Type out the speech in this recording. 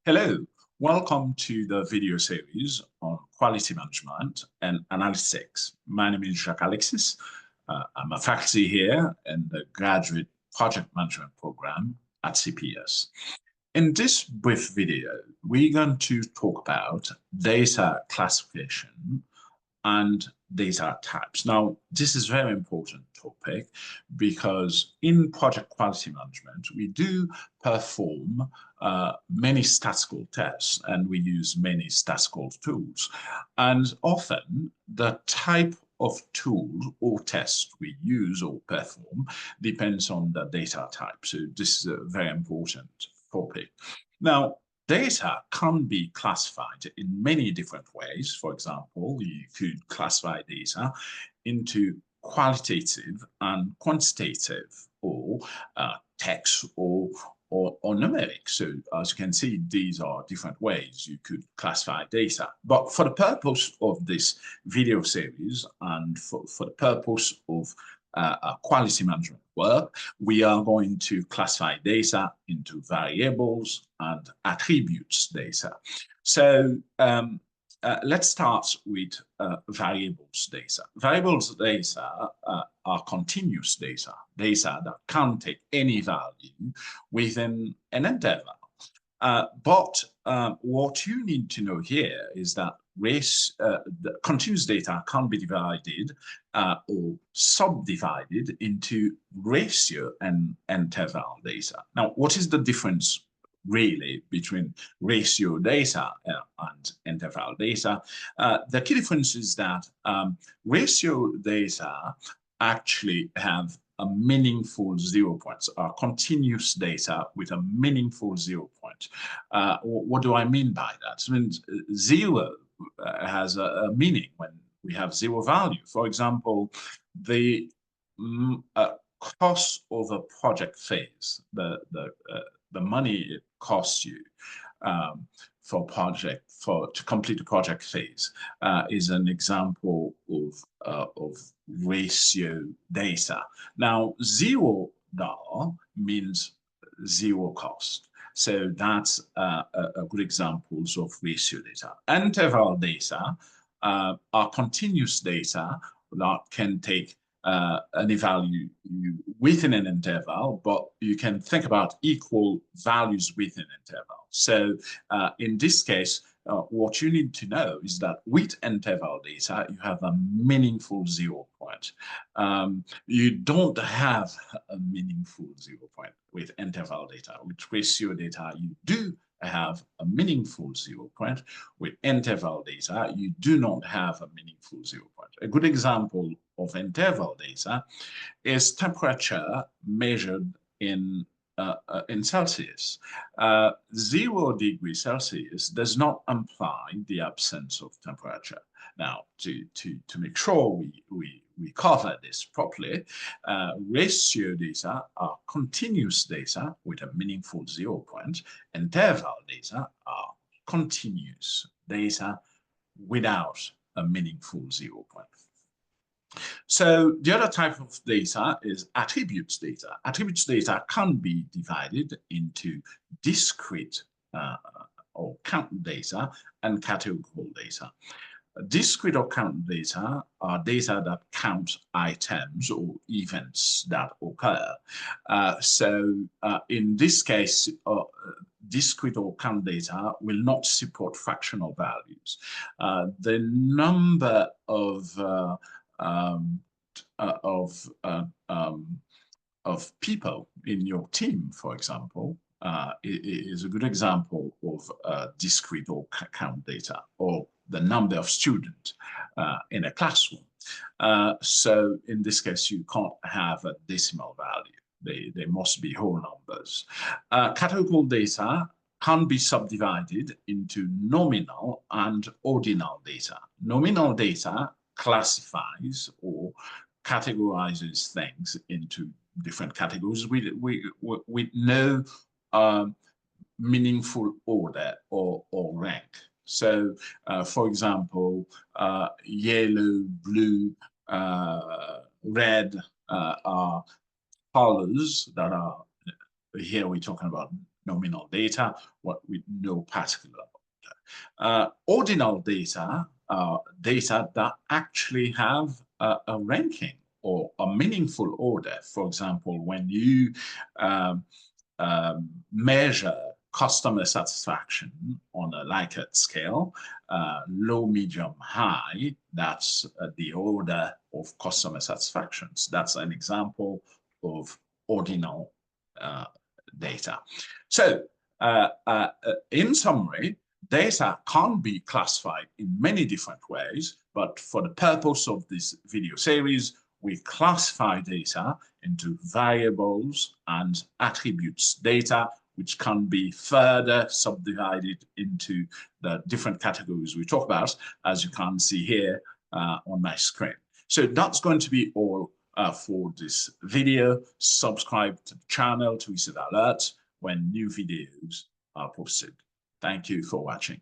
Hello, welcome to the video series on quality management and analytics. My name is Alexis. I'm a faculty here in the graduate project management program at CPS. In this brief video, we're going to talk about data classification and data types. Now, this is a very important topic because in project quality management, we do perform many statistical tests and we use many statistical tools. And often the type of tool or test we use or perform depends on the data type. So this is a very important topic. Now, data can be classified in many different ways. For example, you could classify data into qualitative and quantitative, or text or numeric. So as you can see, these are different ways you could classify data. But for the purpose of this video series and for the purpose of quality management work, we are going to classify data into variables and attributes data. So let's start with variables data. Variables data are continuous data that can take any value within an interval. But what you need to know here is that the continuous data can be divided or subdivided into ratio and interval data. Now, what is the difference really between ratio data and interval data? The key difference is that ratio data actually have a meaningful 0 points, continuous data with a meaningful 0 point. What do I mean by that? It means zero has a meaning when we have zero value. For example, the cost of a project phase, the money it costs you to complete a project phase is an example of ratio data. Now, $0 means zero cost. So that's a good examples of ratio data. Interval data are continuous data that can take any value within an interval, but you can think about equal values within an interval. So in this case, what you need to know is that with interval data, you have a meaningful 0 point. You don't have a meaningful 0 point with interval data. With ratio data, you do have a meaningful 0 point. With interval data, you do not have a meaningful 0 point. A good example of interval data is temperature measured in Celsius. 0 degrees Celsius does not imply the absence of temperature. Now, to make sure we cover this properly, ratio data are continuous data with a meaningful 0 point. Interval data are continuous data without a meaningful 0 point. So the other type of data is attributes data. Attributes data can be divided into discrete or count data and categorical data. Discrete or count data are data that count items or events that occur. In this case, discrete or count data will not support fractional values. The number of people in your team, for example, is a good example of discrete or count data, or the number of students in a classroom. So in this case, you can't have a decimal value. They must be whole numbers. Categorical data can be subdivided into nominal and ordinal data. Nominal data classifies or categorizes things into different categories with no meaningful order or rank. So, for example, yellow, blue, red are colors that are, here we're talking about nominal data, what with no particular order. Ordinal data, data that actually have a ranking or a meaningful order. For example, when you measure customer satisfaction on a Likert scale, low, medium, high, that's the order of customer satisfactions. That's an example of ordinal data. So in summary, data can be classified in many different ways, but for the purpose of this video series, we classify data into variables and attributes data, which can be further subdivided into the different categories we talk about, as you can see here on my screen. So that's going to be all for this video. Subscribe to the channel to receive alerts when new videos are posted. Thank you for watching.